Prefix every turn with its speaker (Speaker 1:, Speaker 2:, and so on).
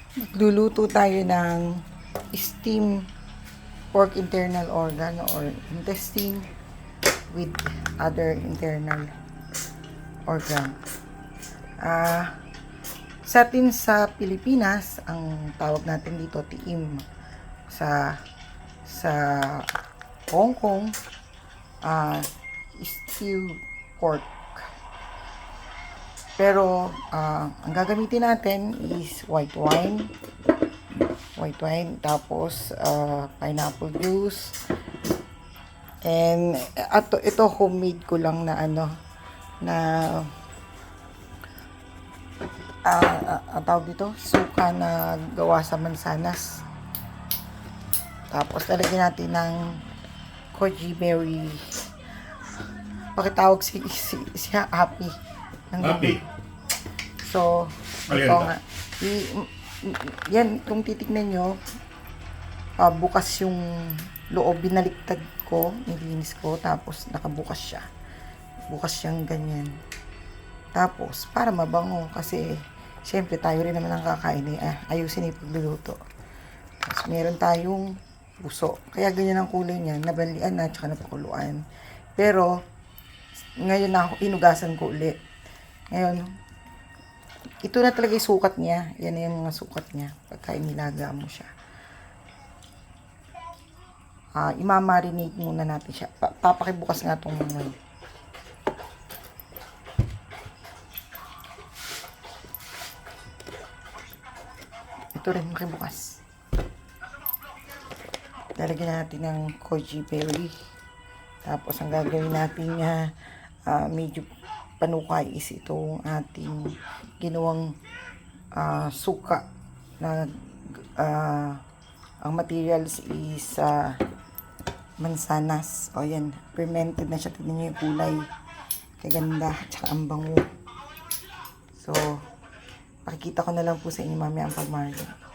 Speaker 1: Magluluto tayo ng steam pork internal organ or intestine with other internal organ. Sa atin sa Pilipinas, ang tawag natin dito tiim. Sa Hong Kong, stew pork. Pero ang gagamitin natin is white wine, tapos pineapple juice, and ito homemade ko lang na tawag dito, suka na gawa sa mansanas. Tapos lalagyan natin ng goji berry. Pakitawag si Happy.
Speaker 2: Happy.
Speaker 1: So, ito nga. Yan, kung titignan nyo, bukas yung loob, binaliktad ko, nilinis ko, tapos nakabukas siya. Bukas siyang ganyan. Tapos, para mabango, kasi, syempre, tayo rin naman ang kakain, ayusin yung pagluluto. Tapos, meron tayong puso. Kaya ganyan ang kulay niya, nabalian na, tsaka napakuluan. Pero, ngayon na inugasan ko ulit. Ngayon, ito na talaga yung sukat niya. Yan na yung mga sukat niya. Pagka inilaga mo siya. Imamarinate muna natin siya. Papakibukas nga itong mga. Ito rin makibukas. Lalagyan natin ng goji berry. Tapos ang gagawin natin niya, medyo panukay is itong ating ginawang suka na ang materials is mansanas. O yan, fermented na siya. Tignan nyo yung kulay. Kaganda. Tsaka ang bango. So, pakikita ko na lang po sa inyo mamaya ang pag-marinate.